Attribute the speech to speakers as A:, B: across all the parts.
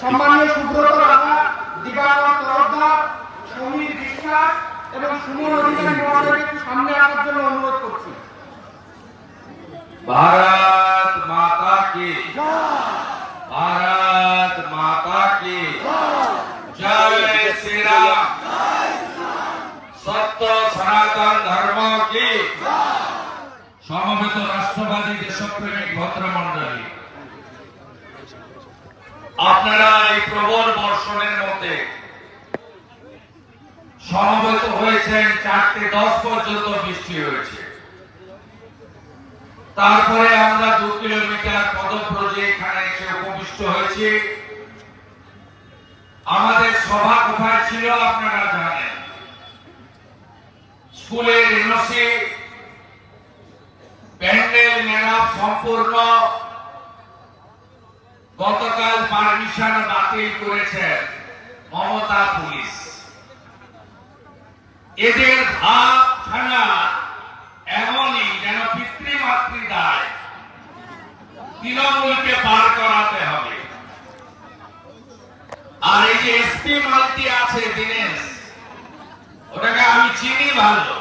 A: সম্মানীয় সুব্রত রাহা, দিবাকর তরফদার, সমীর বিশ্বাস এবং সুমন অধিকারী মহোদয়কে সামনে আসার জন্য অনুরোধ করছি।
B: भारत माता की भारत माता की जय श्री राम। सत्य सनातन धर्म की। সমবেত রাষ্ট্রবাদী দেশপ্রেমিক ভদ্রমণ্ডলী, আপনারা এই প্রবল বর্ষণের মধ্যে সমবেত হয়েছেন। 4:10 পর্যন্ত বৃষ্টি হয়েছে। তারপরে আমরা 2 কিলোমিটার পদব্রজে এখানে এসে উপবিষ্ট হয়েছি। আমাদের সভা কোথায় ছিল আপনারা জানেন। স্কুলের এনওসি প্যান্ডেল মেরাপ সম্পূর্ণ। গতকাল পারমিশন বাতিল করেছেন মমতা পুলিশ। এদের ভাব খানা এমনই যেন পিতৃমাতৃ দায় তৃণমূলকে পার করাতে হবে। আর এই যে এসপি মালতি আছে দীনেশ, ওটাকে আমি চিনি ভালো।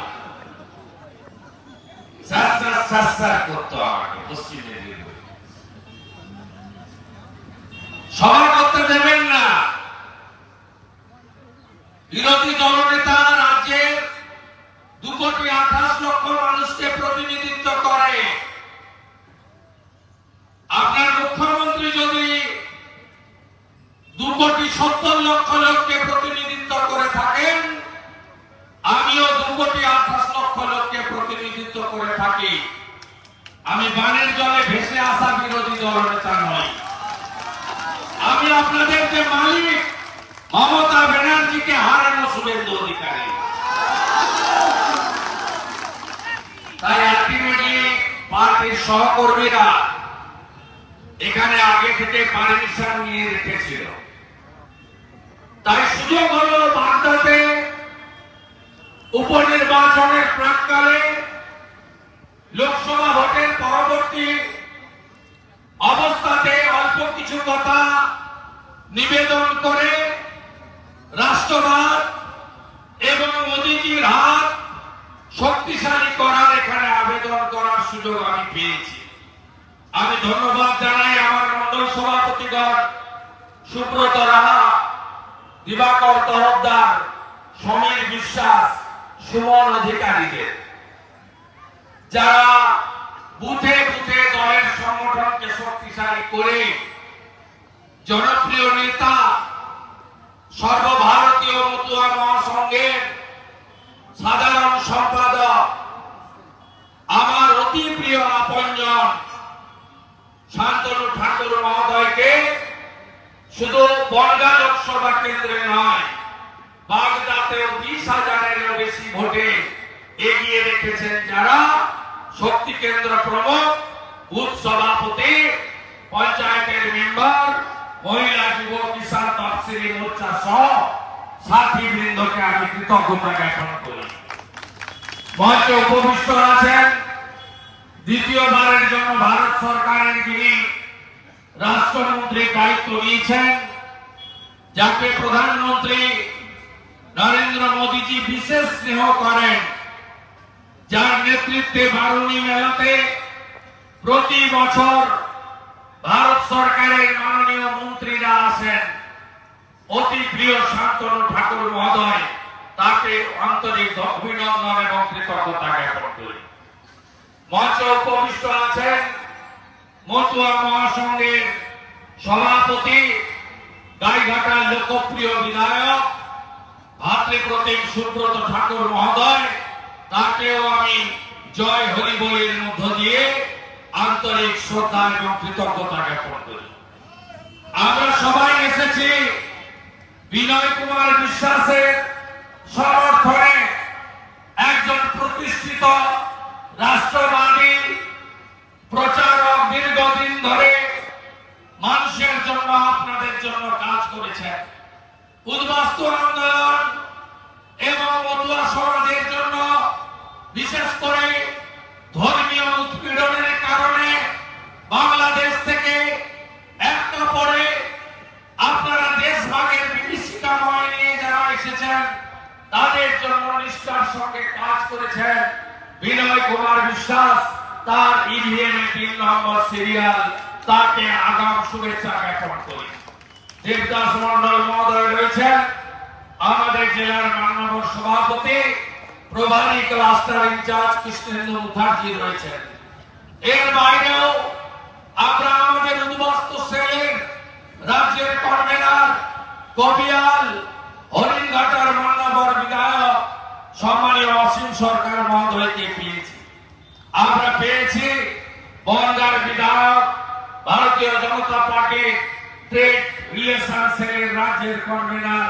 B: করতো আমাকে পশ্চিম মেদিনীপুর সভা করতে দেবেন না। বিরোধী দলনেতা রাজ্যের 2,28,00,000 মানুষকে প্রতিনিধিত্ব করে। আপনার মুখ্যমন্ত্রী যদি 2,70,00,000 লোককে প্রতিনিধিত্ব করে থাকেন, আমিও 2,28,00,000 লোককে প্রতিনিধিত্ব করে থাকি। আমি বানের জলে ভেসে আসা বিরোধী দলনেতা নই। আমি আপনাদের যে মালিক মমতা ব্যানার্জিকে হারানো শুভেন্দু অধিকারী। তাই আলটিমেটলি পার্টির সহকর্মীরা এখানে আগে থেকে পারমিশন নিয়ে রেখেছিল। তাই সুযোগ হলো বাগদাতে উপনির্বাচনের প্রাক্কালে লোকসভা ভোটের পরবর্তী অবস্থাতে অল্প কিছু কথা নিবেদন করে রাষ্ট্রবাদ এবং মোদীজির হাত শক্তিশালী করার এখানে আবেদন করার সুযোগ আমি পেয়েছি। আমি ধন্যবাদ জানাই আমার মন্ডল সভাপতিগণ সুব্রত রাহা, দিবাকর তরফদার, সমীর বিশ্বাস, সুমন অধিকারীদের, যারা বুথে বুথে দলের সংগঠনকে শক্তিশালী করে জনপ্রিয় নেতা সর্বভারতীয় মতুয়া মহাসংঘের সাধারণ সম্পাদক আমার অতি প্রিয় আপনজন শান্তনু ঠাকুর মহোদয়কে শুধু বনগাঁ লোকসভা কেন্দ্রে নয়, বাগদাতেও 20,000-এরও বেশি ভোটে এগিয়ে রেখেছেন। যারা শক্তি কেন্দ্র প্রমুখ, বুথ সভাপতি, পঞ্চায়েতের মেম্বার, মহিলা যুব কিষাণ তফসিলি মোর্চা সহ সাথী বৃন্দকে আমি কৃতজ্ঞতা জ্ঞাপন করি। মঞ্চে উপবিষ্ট আছেন দ্বিতীয়বারের জন্য ভারত সরকারের যিনি রাষ্ট্রমন্ত্রীর দায়িত্ব নিয়েছেন, যাকে প্রধানমন্ত্রী নরেন্দ্র মোদীজি বিশেষ স্নেহ করেন, যার নেতৃত্বে বারুণী মেলাতে প্রতি বছর ভারত সরকারের মাননীয় মন্ত্রীরা আসেন। অতি প্রিয় শান্তনু ঠাকুর মহোদয়, তাকে আন্তরিক অভিনন্দন এবং কৃতজ্ঞতা জ্ঞাপন করি। মঞ্চে উপবিষ্ট আছেন মতুয়া মহাসংঘের সভাপতি, গাইঘাটার লোকপ্রিয় বিধায়ক ভাতৃপ্রতিম সুব্রত ঠাকুর মহোদয়, তাকেও আমি জয় হরি বলের মধ্য দিয়ে আন্তরিক শ্রদ্ধা এবং কৃতজ্ঞতা জ্ঞাপন করি। আমরা সবাই এসেছি বিনয় কুমার বিশ্বাসের সমর্থনে, একজন প্রতিষ্ঠিত রাষ্ট্রবাদী প্রচারক, দীর্ঘদিন ধরে মানুষের জন্য আপনাদের জন্য কাজ করেছেন। উদ্বাস্তু আন্দোলন এবং মতুয়া সমাজের জন্য, বিশেষ করে ধর্মীয় উৎপীড়নের কারণে বাংলাদেশ থেকে একটা পরে আপনার তাদের জন্য নিষ্ঠার সঙ্গে কাজ করেছেন বিনয় কুমার বিশ্বাস, তার ইভিএম 3 নম্বর সিরিয়াল, তাকে আগাম শুভেচ্ছা জ্ঞাপন করি। দেবদাস মন্ডল মহোদয় রয়েছেন, আমাদের জেলার মাননীয় সভাপতি, প্রভারী ক্লাস্টার ইনচার্জ কৃষ্ণেন্দু মুখার্জি রয়েছেন। এর বাইরেও আমরা আমাদের উদ্বাস্ত সেলের রাজ্যের কনভেনার কবিয়াল, হরিণঘাটার মান্যবর বিধায়ক সম্মানীয় অসীম সরকার মহোদয়কে পেয়েছি। আমরা পেয়েছি বনগাঁর বিধায়ক, ভারতীয় জনতা পার্টি ট্রেড রিলেশন সেলের রাজ্যের কনভেনার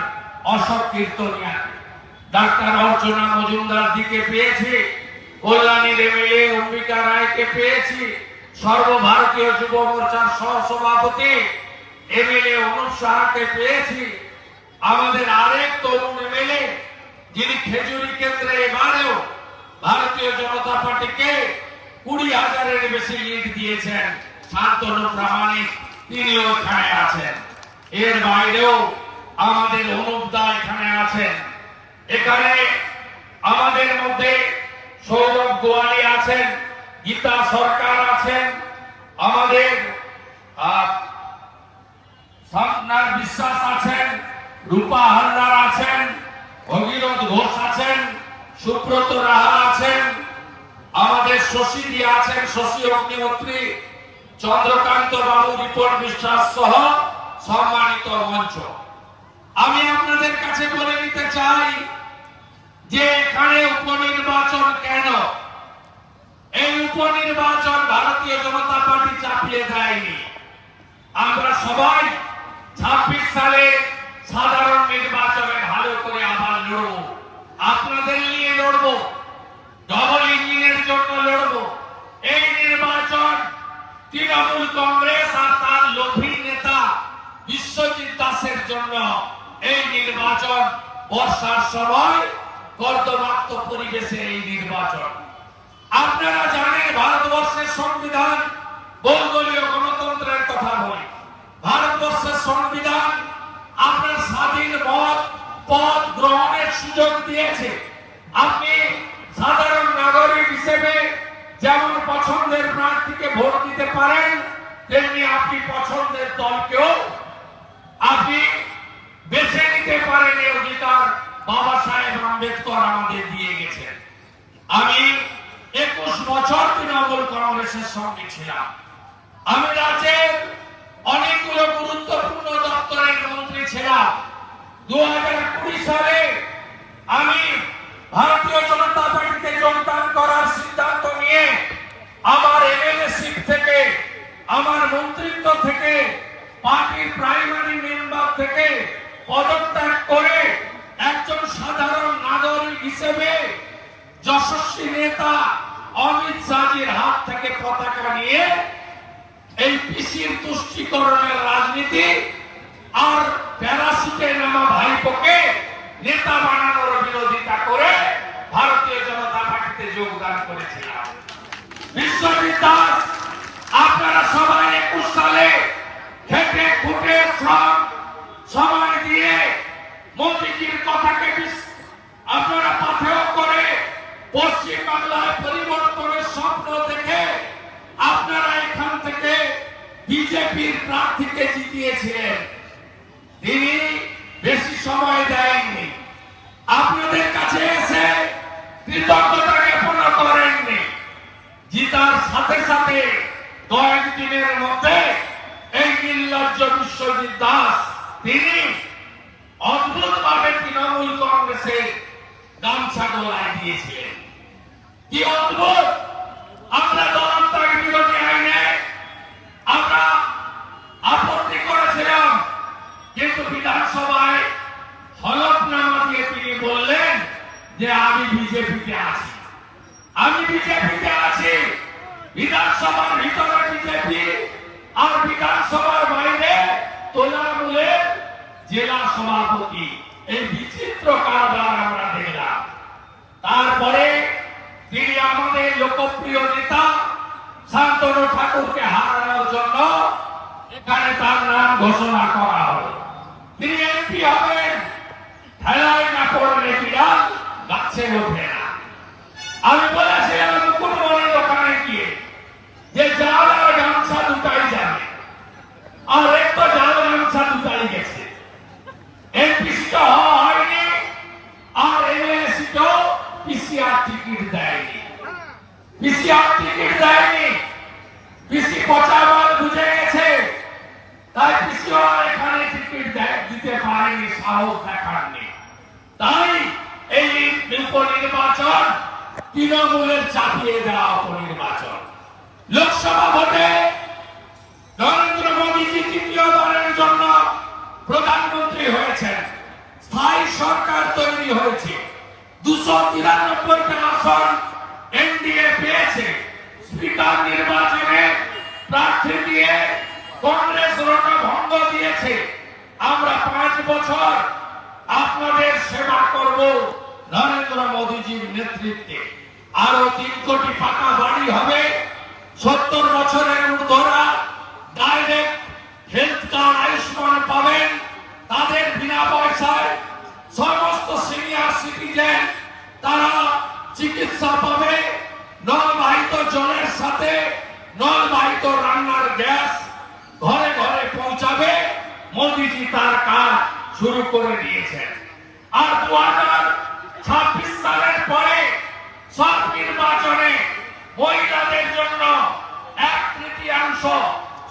B: অশোক কীর্তনিয়াকে, ডাক্তার অর্চনা মজুমদার দিকে পেয়েছি, কল্যাণীর এমএলএ অম্বিকা রায়কে পেয়েছি, সর্বভারতীয় যুব মোর্চার সহসভাপতি এমএলএ অনুপ সাহাকে পেয়েছি, আমাদের আরেক তরুণ এমএলএ যিনি খেজুরি কেন্দ্রে এবারেও ভারতীয় জনতা পার্টিকে 20,000-এর বেশি লিড দিয়েছেন, শান্তনু প্রামাণিক, তিনিও এখানে আছেন। এর বাইরেও আমাদের অনুপ দা এখানে আছেন। এখানে আমাদের মধ্যে সৌরভ গোয়ালি আছেন, গীতা সরকার আছেন, আমাদের স্বপ্নার বিশ্বাস আছেন, রূপা হালদার আছেন, ভগীরথ ঘোষ আছেন, সুব্রত রাহা আছেন, আমাদের শশীদি আছেন, শশী অগ্নিহোত্রী, চন্দ্রকান্ত বাবু, রিপন বিশ্বাস সহ সম্মানিত মঞ্চ। আমি আপনাদের কাছে বলে নিতে চাই যে এখানে উপনির্বাচন কেন? এই উপনির্বাচন ভারতীয় জনতা পার্টি চাপিয়ে দেয়নি। আমরা সবাই 26 সালে সাধারণ নির্বাচনে ভালো করে আবার লড়ব, আপনাদের নিয়ে লড়ব, ডবল ইঞ্জিনের জন্য লড়ব। এই নির্বাচন তৃণমূল কংগ্রেস আর তার লোভী নেতা বিশ্বজিৎ দাসের জন্য এই নির্বাচন, বর্ষার সময় কর্দমাক্ত পরিবেশে এই নির্বাচন। আপনারা জানেন ভারতবর্ষের সংবিধান বহুদলীয় গণতন্ত্রের কথা বলে। ভারতবর্ষের সংবিধান আপনার স্বাধীন মত পদ গ্রহণের সুযোগ দিয়েছে। আপনি সাধারণ নাগরিক হিসেবে যেমন পছন্দের প্রার্থীকে ভোট দিতে পারেন, তেমনি আপনি পছন্দের দলকেও আপনি বেছে নিতে পারেন। এই অধিকার বাবা সাহেব আম্বেদকর আমাদের দিয়ে গেছেন। আমি 21 বছর তৃণমূল কংগ্রেসের সঙ্গে ছিলাম। আমি রাজ্যের অনেকগুলো গুরুত্বপূর্ণ দপ্তরের মন্ত্রী ছিলাম। 2020 সালে আমি ভারতীয় জনতা পার্টিতে যোগদান করার সিদ্ধান্ত নিয়ে আমার এমএলএশিপ থেকে, আমার মন্ত্রিত্ব থেকে, পার্টির প্রাইমারি মেম্বার থেকে পদত্যাগ করে একজন সাধারণ নাগরিক হিসেবে যশস্বী নেতা অমিত শাহজির হাত থেকে পতাকা নিয়ে এই পিসির তুষ্টিকরণের রাজনীতি আর প্যারাসুটে নামা ভাইপোকে নেতা বানানোর বিরোধিতা করে ভারতীয় জনতা পার্টিতে যোগদান করেছিলাম। বিশ্বজিৎ দাস, আপনারা সবাই 21 সালে খেটে খুঁটে শ্রম সময় দিয়ে মোদীজির কথাকে আপনারা পাথেয় করে পশ্চিম বাংলায় পরিবর্তনের স্বপ্ন দেখে আপনারা এখান থেকে বিজেপির প্রার্থীকে জিতিয়েছিলেন। তিনি বেশি সময় দেয়নি, আপনাদের কাছে এসে কৃতজ্ঞতা জ্ঞাপন করেননি। জিতার সাথে সাথে কয়েকদিনের মধ্যে এই নির্লজ্জ বিশ্বজিৎ দাস তিনি অদ্ভুতভাবে তৃণমূল কংগ্রেসের গামছা গলায় দিয়েছিলেন। কি অদ্ভুত! আমরা দলত্যাগ বিরোধী আইনে আমরা আপত্তি করেছিলাম, কিন্তু বিধানসভায় হলফনামা দিয়ে তিনি বললেন যে আমি বিজেপিতে আছি, আমি বিজেপিতে আছি। বিধানসভার ভিতরে বিজেপি আর বিধানসভার বাইরে তৃণমূলের জেলা সভাপতি, এই বিচিত্র কারবার আমরা দেখলাম। তারপরে তিনি আমাদের লোকপ্রিয় নেতা শান্তনু ঠাকুরকে হারানোর জন্য এখানে তার নাম ঘোষণা করা হলো। তিনি এমপি হবেন, হেলায় না পড়লে বিড়াল গাছে ওঠে না। আমি বলেছিলাম মুকুটমণির ওখানে গিয়ে যে জাল আর গামছা দুটাই যাবে, আর এক তো জাল গামছা দুটাই গেছে। এমপি সিট হয়নি, আর এমএলএ সিট পিসিআর টিকিট দেয়নি। পিসিআর টিকিট দেয়নি, পিসি পচাবার বুঝে গেছে, তাই পিসিআর এখানে টিকিট দিতে পারেনি, সাহস দেখাননি। তাই এই উপনির্বাচন তৃণমূলের চাপিয়ে দেওয়া উপনির্বাচন। লোকসভা ভোটে নরেন্দ্র মোদীজি তৃতীয়বারের জন্য প্রধানমন্ত্রী হয়েছেন, স্থায়ী সরকার তৈরি হয়েছে, 293টা আসন এনডিএ পেয়েছে। স্পিকার নির্বাচনে প্রার্থী দিয়ে কংগ্রেস রণভঙ্গ দিয়েছে। আমরা 5 বছর আপনাদের সেবা করব নরেন্দ্র মোদীজির নেতৃত্বে। আরো 3 কোটি পাকা বাড়ি হবে, 70 বছরের ঊর্ধ্বরা ডাইরেক্ট হেলথ কার্ড আয়ুষ্মান পাবেন, তাদের বিনা পয়সায়। সমস্ত সিনিয়র সিটিজেন তারা চিকিৎসা পাবে, নলবাহিত জলের সাথে নলবাহিত রান্নার গ্যাস ঘরে ঘরে পৌঁছাবে। মোদীজি তার কাজ শুরু করে দিয়েছেন। আর 2026 সালের পরে সব নির্বাচনে মহিলাদের জন্য 1/3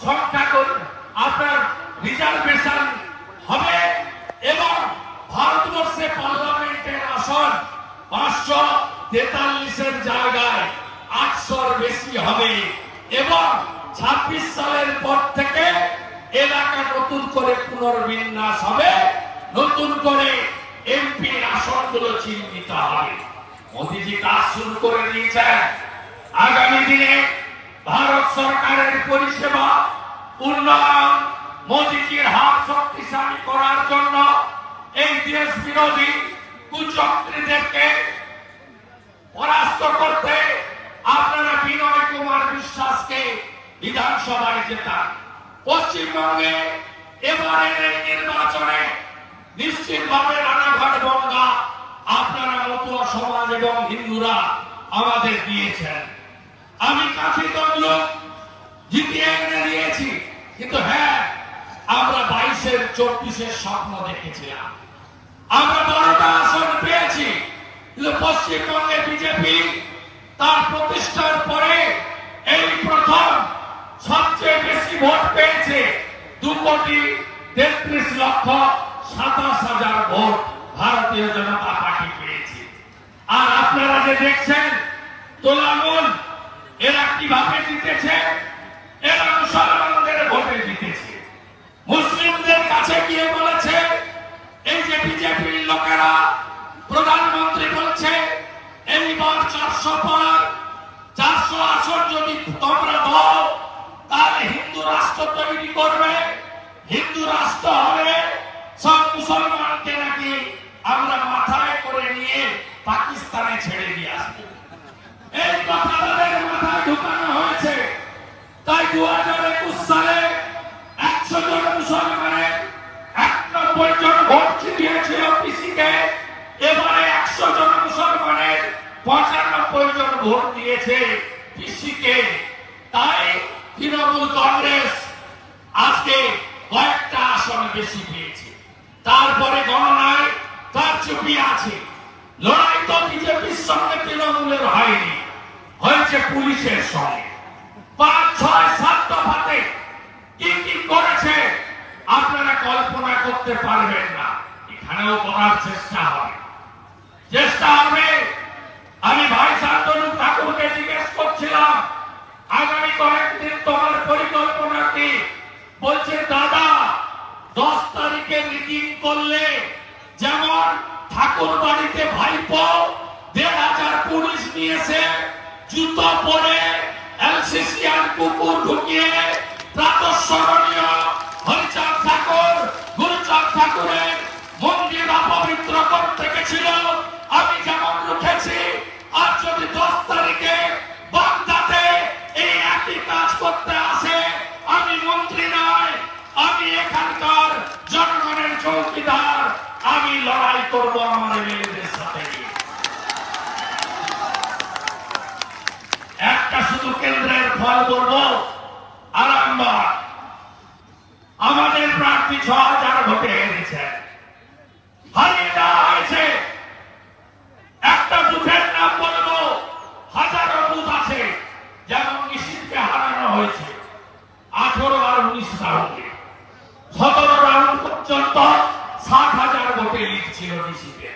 B: সংখ্যা আপনার রিজার্ভেশন হবে, এবং ভারতবর্ষে পার্লামেন্টের আসন 543-এর জায়গায় 800-র বেশি হবে। এবং 26 সালের পর থেকে এলাকা নতুন করে পুনর্বিন্যাস হবে, নতুন করে এমপি আসনগুলো চিহ্নিত হবে। মোদীজি কাজ শুরু করে দিয়েছেন। আগামী দিনে ভারত সরকারের পরিষেবা উন্নয়ন, মোদীজির হাত শক্তিশালী করার জন্য এই দেশ বিরোধী কুচক্রীদেরকে পরাস্ত করতে আপনারা বিনয় কুমার বিশ্বাসকে বিধানসভায় জেতান। পশ্চিমবঙ্গে এবারের এই নির্বাচনে নিশ্চিতভাবে রানাঘাট বনগাঁ আপনারা মতুয়া সমাজ এবং হিন্দুরা আমাদের দিয়েছেন। আমি কাশীগঞ্জ জিতিয়ে এনে দিয়েছি, কিন্তু হ্যাঁ, আমরা 22-এর 24-এর স্বপ্ন দেখেছিলাম। আমরা 12টা আসন পেয়েছি, কিন্তু পশ্চিমবঙ্গে বিজেপি তার প্রতিষ্ঠার পরে এই প্রথম সবচেয়ে বেশি ভোট পেয়েছে। 2,33,27,000 ভোট ভারতীয় জনতা পার্টি পেয়েছে। আর আপনারা যে দেখছেন তোলামূল, এরা কিভাবে জিতেছে? এরা মুসলমানদের ভোটে জিতেছে। মুসলিমদের কাছে গিয়ে বলেছে, এই যে বিজেপির লোকেরা প্রধানমন্ত্রী বলছে এইবার 400 পার, 400 আসন যদি তোমরা দাও তাহলে হিন্দু রাষ্ট্র তৈরি করবে, হিন্দু রাষ্ট্র হবে, সব মুসলমানকে নাকি আমরা মাথায় করে নিয়ে পাকিস্তানে ছেড়ে দিয়ে আসবো। এই কথা তাদের মাথায় ঢুকানো হয়েছে। তাই 2021 সালে 100 জন মুসলমানের 91 জন ভোট দিয়েছিল পিসিকে। এবারে 100 জন মুসলমানের 95 জন ভোট দিয়েছে পিসিকে। তাই তৃণমূল কংগ্রেস আজকে কয়েকটা আসন বেশি পেয়েছে। তারপরে গণনায় তার চুপি আছে। লড়াই তো বিজেপির সঙ্গে তৃণমূলের হয়নি, হয়েছে পুলিশের সঙ্গে। 5, 6, 7 দফাতে কি কি করেছে আপনারা কল্পনা করতে পারবেন না। এখানেও করার চেষ্টা হবে। আমি ভাই শান্তনু ঠাকুরকে জিজ্ঞেস করছিলাম, আগামী কয়েকদিন তোমার পরিকল্পনা কি? বলছে দাদা, 10 তারিখে মিটিং করলে যেমন ঠাকুর বাড়িতে ভাইপো 1,500 পুলিশ নিয়েছে, জুতো পরে এলসিসিআর কুকুর ঢুকিয়ে প্রাতঃস্মরণীয় হরিচাঁদ ঠাকুর, গুরুচাঁদ ঠাকুরের মন্দির অপবিত্র করতে গেছিল, আমি যেমন রুখেছি, আর যদি 10 তারিখে বাগদাতে এই একই কাজ করতে আসে, আমি মন্ত্রী নয়, আমি এখানকার জনগণের চৌকিদার, আমি আমি লড়াই করব আমার এমএলএদের সাথে নিয়ে। একটা শুধু কেন্দ্রের ফল বলবো, আরামবাগ আমাদের প্রার্থী ৬,০০০ ভোটে হেরেছেন, হারিয়ে দেওয়া হয়েছে। একটা বুথের নাম বলবো, হাজারো বুথ আছে, যেমন নিশীথকে হারানো হয়েছে 18 আর 19 রাউন্ডে, 17 রাউন্ড পর্যন্ত ৬০,০০০ ভোটে লিড ছিল নিশীথে।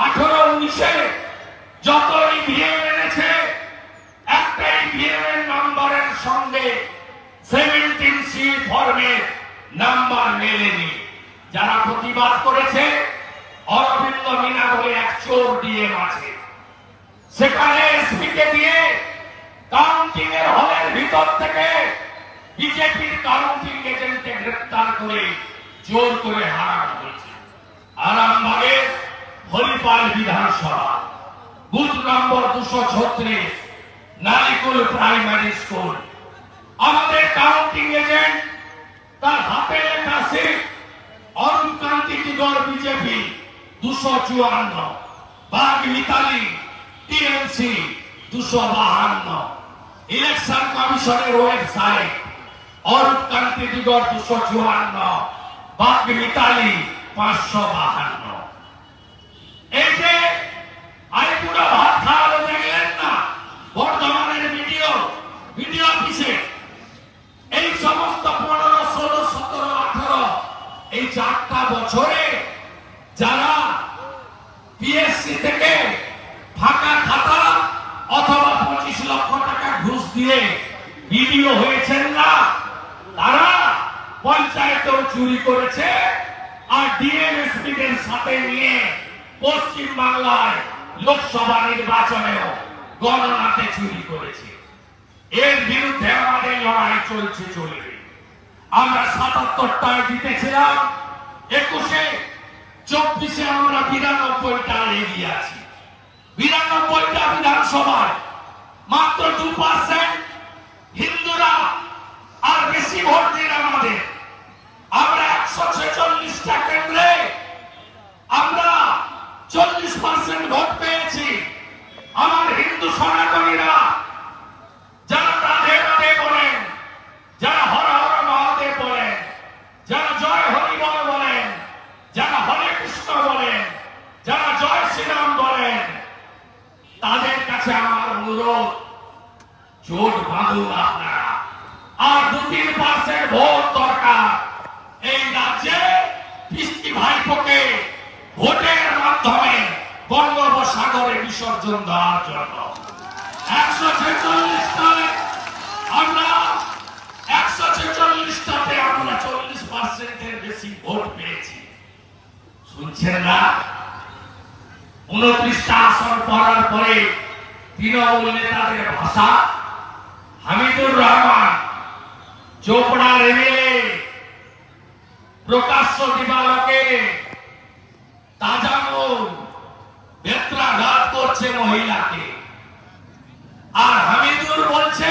B: 18-19-এ যত ইভিএম এনেছে, একটা ইভিএম এর নাম্বারের সঙ্গে 17C ফর্মে নাম্বার মেলেনি। যারা প্রতিবাদ করেছে, অরবিন্দ মিনা বলে এক চোর ডিএম আছে, সেখানে এসপিকে দিয়ে কাউন্টিং এর হলের ভিতর থেকে বিজেপির কাউন্টিং এজেন্টকে গ্রেফতার করে জোর করে হারানো হয়েছে। আরামবাগের হরিপাল বিধানসভা booth number 236 Nalikul primary school, আমাদের কাউন্টিং এজেন্ট তার হাতে লেখা sheet Arun Kanti Digar BJP 254, Bag Mitali TMC 252। Election কমিশনের ওয়েবসাইট অরুণ কান্তি দিগর 254, বাগ মিতালি 552। এই যে আইপুরা ভাত খাওয়ালো দেখলেন না বর্ধমানের ভিডিও অফিসে, এই সমস্ত 15, 16, 17, 18 এই 4টা বছরে যারা পিএসসি থেকে ফাঁকা খাতা অথবা 25 লক্ষ টাকা ঘুষ দিয়ে বিডিও হয়েছেন না, তারা পঞ্চায়েতেও চুরি করেছে আর ডিএমএসপিদের সাথে নিয়ে পশ্চিম বাংলায় লোকসভা নির্বাচনেও গণনাতে চুরি করেছে। এর বিরুদ্ধে আমাদের লড়াই চলবে। আমরা 77টায় জিতেছিলাম, 21-এ, 24-এ আমরা 92টা এগিয়ে আছি। 92টা বিধানসভায় মাত্র 2% হিন্দুরা আর বেশি ভোট দিন আমাদের। আমরা 146টা কেন্দ্রে আমরা 40% ভোট পেয়েছি। আমার হিন্দু সনাতনীরা যারা রাধে রাধে বলেন, যারা হর হর মহাদেব বলেন, যারা জয় হরিবল বলেন, যারা হরে কৃষ্ণ বলেন, যারা জয় শ্রীরাম বলেন, তাদের কাছে আমার অনুরোধ, জোট বাঁধুন আপনারা। আর 2-3% ভোট দরকার এই রাজ্যে বৃষ্টি ভাইপোকে ভোটের মাধ্যমে বঙ্গোপসাগরে বিসর্জন দেওয়ার জন্য। 146টায় আমরা 146টাতে আমরা 40%-এর বেশি ভোট পেয়েছি। শুনছেন না? 29টা আসন পড়ার পরে তৃণমূল নেতাদের ভাষা, হামিদুর রহমান চোপড়ার এমএলএ প্রকাশ্য দিবালকে তাজা মন বেত্রাঘাত করছে মহিলাকে, আর হামিদুর বলছে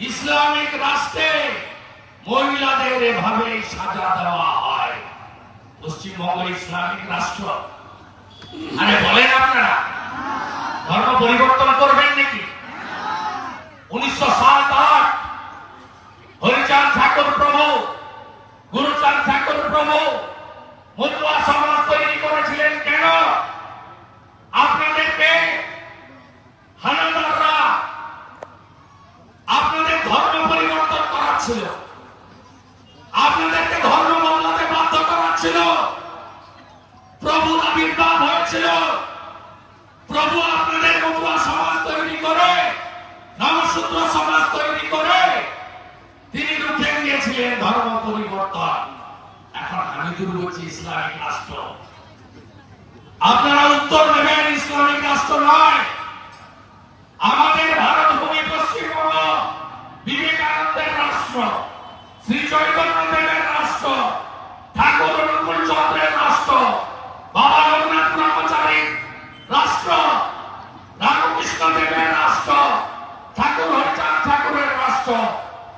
B: ইসলামিক রাষ্ট্রে মহিলাদের এভাবে সাজা দেওয়া হয়। পশ্চিমবঙ্গ ইসলামিক রাষ্ট্র? আরে বলেন আপনারা, ধর্ম পরিবর্তন করবেন নাকি? 1907-8 হরিচাঁদ ঠাকুর প্রভু, গুরুচাঁদ ঠাকুর প্রভু মতুয়া সমাজ তৈরি করেছিলেন কেন? আপনাদেরকে হানাদাররা আপনাদের ধর্ম পরিবর্তন করাচ্ছিল, আপনাদেরকে ধর্ম বদলাতে বাধ্য করাচ্ছিল। প্রভুর আবির্ভাব হয়েছিল, প্রভু আপনাদের মতুয়া সমাজ তৈরি করে, নবসূত্র সমাজ তৈরি করে তিনি রুখে দিয়েছিলেন ধর্ম পরিবর্তন। এখন হামিদুর বলছি ইসলামিক রাষ্ট্র। আপনারা উত্তর দেবেন ইসলামিক রাষ্ট্র নয়। আমাদের ভারত ভূমি পশ্চিমবঙ্গ বিবেকানন্দের রাষ্ট্র, শ্রী চৈতন্য দেবের রাষ্ট্র, ঠাকুর অনুকূল চন্দ্রের রাষ্ট্র, বাবা রঘুনাথ ব্রহ্মচারীর রাষ্ট্র, রামকৃষ্ণ দেবের রাষ্ট্র, ঠাকুর হরিচাঁদ ঠাকুরের রাষ্ট্র,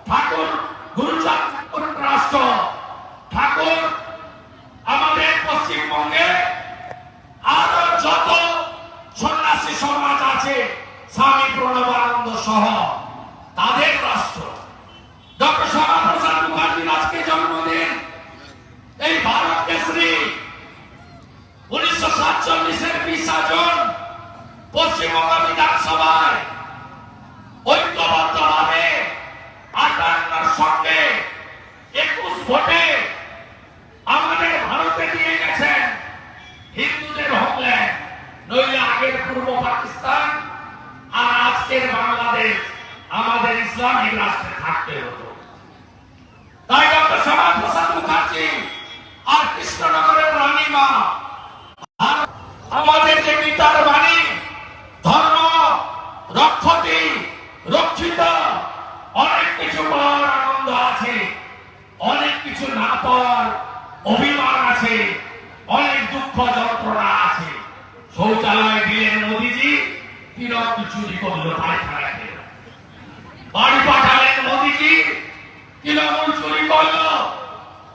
B: ঠাকুর গুরুচাঁদ ঠাকুরের রাষ্ট্র, ঠাকুর আমাদের ভোটে আমাদের ভারতে দিয়ে গেছেন হিন্দুদের হোমল্যান্ড, নইলে আগের পূর্ব পাকিস্তান আর আজকের বাংলাদেশ আমাদের ইসলামিক রাষ্ট্রে থাকতে হতো। তাই ডক্টর শ্যামাপ্রসাদ মুখার্জি আর কৃষ্ণনগরের রানীমা আমাদের যে গীতার বাণী, ধর্ম রক্ষতি রক্ষিত, অনেক কিছু পাওয়ার আনন্দ আছে, অনেক কিছু না পাওয়ার অভিমান আছে, অনেক দুঃখ যন্ত্রণা আছে। শৌচালয় দিলেন মোদিজি, তিলক চুরি করলো পায়খানা খেল। বাড়ি পাঠালেন মোদিজি, তৃণমূল চুরি করলো,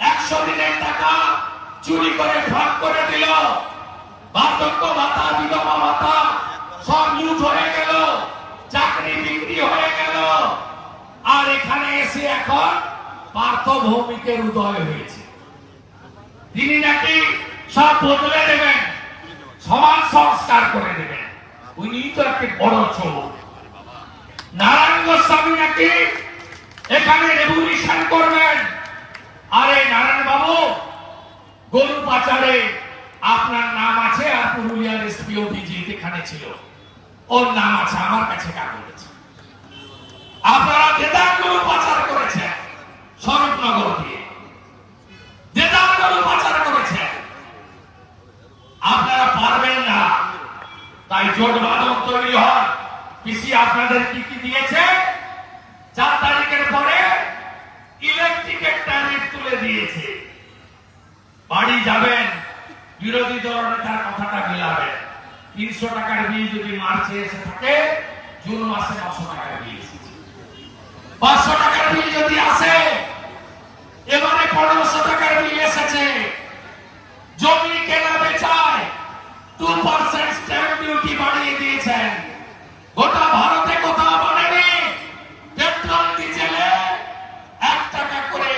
B: 100 দিনের টাকা চুরি করে ফাঁক করে দিল। বার্ধক্য ভাতা, বিধবা ভাতা সব লুট হয়ে গেল, চাকরি বিক্রি হয়ে গেল। আর এখানে এসে এখন পার্থ ভৌমিকের উদয় হয়েছে। তিনি নাকি সব বদলে দেবেন, সমাজ সংস্কার করে দেবেন। উনি তো একটি বড় চোর। নারায়ণ গোস্বামী নাকি এখানে রেভলিউশন করবেন। আরে নারায়ণ বাবু, গরু পাচারে আপনার নাম আছে, আর পুরুলিয়ার এসপি অভিজিৎ এখানে ছিল, ওর নাম আছে, আমার কাছে কাগজ আছে। আপনারা দেদার গরু পাচার করেছেন স্বরূপনগর দিয়ে, দেদার গরু পাচার করেছেন। আপনারা পারবেন না, তাই জোট বাঁধন তৈরি হন। পিসি আপনাদের কি কি দিয়েছে? 4 তারিখের পরে ইলেকট্রিকের ট্যারিফ তুলে দিয়েছে। বাড়ি যাবেন, বিরোধী দল নেতার কথাটা মিলাবেন। 300 টাকার বিল যদি মার্চে এসে থাকে, জুন মাসে 900 টাকার বিল এসেছে। 500 টাকার বিল যদি আসে, এবারে 1500 টাকার বিল এসেছে। জমি কেনা বেচায় 2% স্ট্যাম্প ডিউটি বাড়িয়ে দিয়েছেন। গোটা ভারতে কোথাও বাড়েনি। পেট্রোল ডিজেলে 1 টাকা করে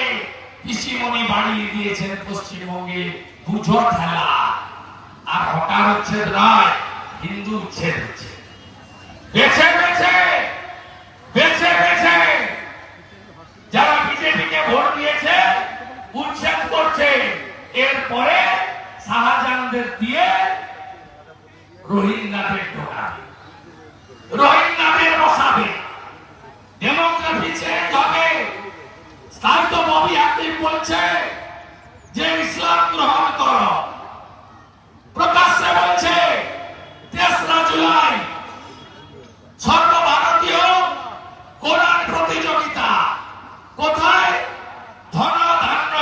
B: কৃষিমণি বাড়িয়ে দিয়েছেন পশ্চিমবঙ্গে। বুঝো ঠেলা। আর হকার উচ্ছেদ নয়, হিন্দু উচ্ছেদ হচ্ছে। বেছে বেছে বেছে বেছে যারা বিজেপিকে ভোট দিয়েছে উচ্ছেদ করছে। এরপরে শাহজাহানদের দিয়ে রোহিঙ্গাদের ঢোকাবে, রোহিঙ্গাদের বসাবে, ডেমোগ্রাফি চেঞ্জ হবে। তাই তো ববি হাকিম বলছে যে ইসলাম গ্রহণ করো। প্রকাশ্যে বলছে 3রা জুলাই সর্বভারতীয় কোরআন প্রতিযোগিতা। কোথায়? ধনধান্য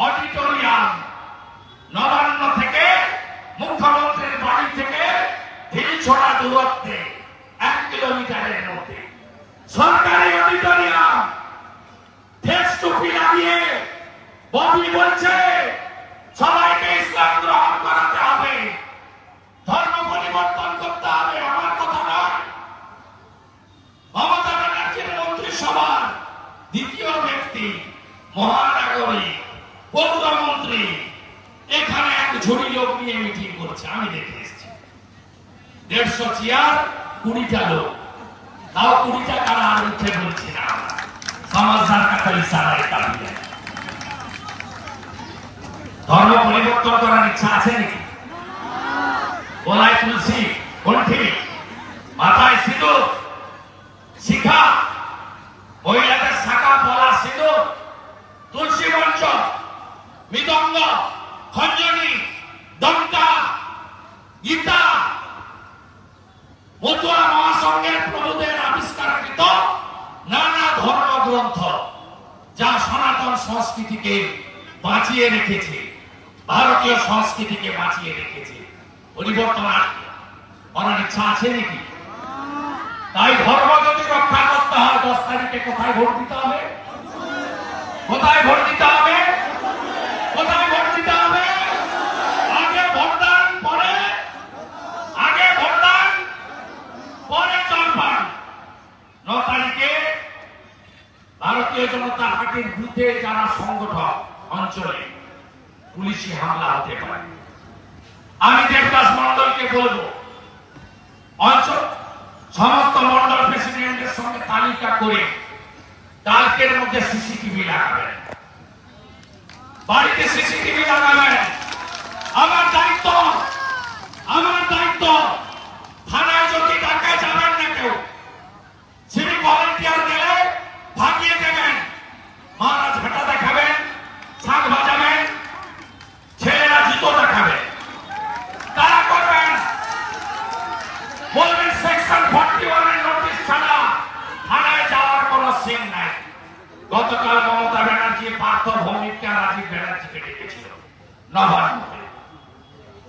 B: অডিটোরিয়াম, নবান্ন থেকে মুখ্যমন্ত্রীর বাড়ি থেকে ঢিলছড়া দূরত্বে 1 কিলোমিটারের মধ্যে সরকারি অডিটোরিয়াম। ফেস টুপি লাগিয়ে ববি বলছে সবাইকে ইসলাম গ্রহণ করাতে হবে, ধর্ম পরিবর্তন করতে হবে। আমার কথা নয়, মমতা ব্যানার্জির মন্ত্রিসভার 2য় ব্যক্তি, মহানাগরিক পৌরমন্ত্রী এখানে এক ঝুড়ি লোক নিয়ে মিটিং করছে। আমি দেখে এসেছি। 150 চেয়ার, 20টা লোক। তাও 20টা কারা আর উঠে বলছি না, সমাজদার কাছে ইশারায় কাঁপিয়ে। ধর্ম পরিবর্তন করার ইচ্ছা আছে নাকি? গলায় তুলসী, কণ্ঠে মাথায় সিঁদুর, শিখা, মহিলাদের শাখা পলা সিঁদুর, তুলসী মঞ্চ, মৃদঙ্গ, খঞ্জনি, দন্তা, গীতা, মতুয়া মহাসংঘের প্রভুদের আবিষ্কারকৃত নানা ধর্মগ্রন্থ, যা সনাতন সংস্কৃতিকে বাঁচিয়ে রেখেছে, ভারতীয় সংস্কৃতিকে বাঁচিয়ে রেখেছে। পরিবর্তন করার ইচ্ছা আছে নাকি? তাই ধর্ম যদি রক্ষা করতে হয়, 10 তারিখে কোথায় ভোট দিতে হবে? কোথায় ভোট দিতে হবে? কোথায় ভোট দিতে হবে? আগে ভোটদান, পরে আগে ভোটদান, পরে জলপান। 9 তারিখে ভারতীয় জনতা পার্টির বুথে যারা সংগঠক অঞ্চলে পুলিশি হামলা হতে পারে। আমি দেবদাস মন্ডলকে বলবো, অঞ্চল সমস্ত মন্ডল প্রেসিডেন্টের সঙ্গে তালিকা করে কালকের মধ্যে সিসিটিভি লাগাবেন। বাড়িতে সিসিটিভি লাগাবেন। আমার দায়িত্ব, থানায় যদি ডাকায় যাবেন না কেউ, সিভিক ভলেন্টিয়ার গেলে ভাগিয়ে দেবেন, মারা ঝাঁটা দেখাবেন, শাক বাজাবেন, ছেলেরা জুতো দেখাবে, তারা করবেন। বলবেন সেকশন 41 এর নোটিশ ছাড়া থানায় যাওয়ার কোনো সিন নাই। গতকাল মমতা ব্যানার্জি পার্থ ভৌমিককে রাজীব ব্যানার্জিকে ডেকেছিল নবান্নতে।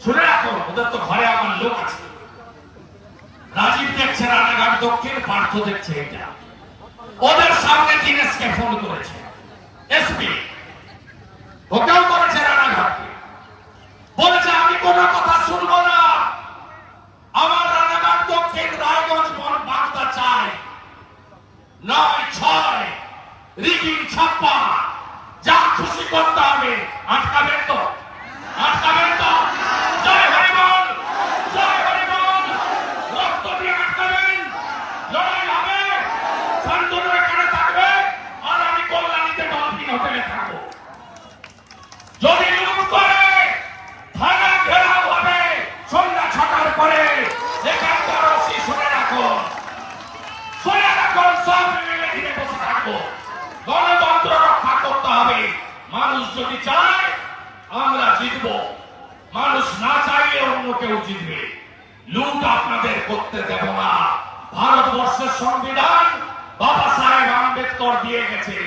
B: শুনে রাখুন, ওদের তো ঘরে আমার লোক আছে। রাজীব দেখছে রানাঘাট দক্ষিণ, পার্থ দেখছে এটা। ওদের সামনে দিনেশকে ফোন করেছে এসপি, ওকেও করেছে রানাঘাটকে, বলেছে আমি কোনো কথা শুনবো না, আমার রানাঘাট দক্ষিণ রায়গঞ্জ বাগদা চাই। 9-6 রিগিং ছাপ্পা, যা খুশি করতে হবে। আটকাবেন তো? জয় হরিবল, জয় হরিবল। রক্ত দিয়ে আটকাবেন, লড়াই হবে, শান্তনু এখানে থাকবে, আর আমি কল্যাণীতে ডলফিন হোটেলে থাকবো। যদি লুট করে থানা ঘেরাও হবে সন্ধ্যা 6টার পরে। এখানকার ওসি শুনে রাখুন, সব মিলে ঘিরে বসে থাকবো। গণতন্ত্র রক্ষা করতে হবে। মানুষ যদি চায় আমরা জিতবো, মানুষ না চাইলে অন্য কেউ জিতবে। লুট আপনাদের করতে দেব না। ভারতবর্ষের সংবিধান বাবা সাহেব আম্বেদকর দিয়ে গেছে,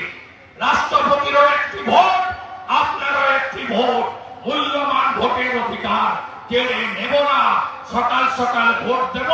B: রাষ্ট্রপতিরও একটি ভোট, আপনারও একটি ভোট, মূল্যবান ভোটের অধিকার কেড়ে নেব না। সকাল সকাল ভোট দেব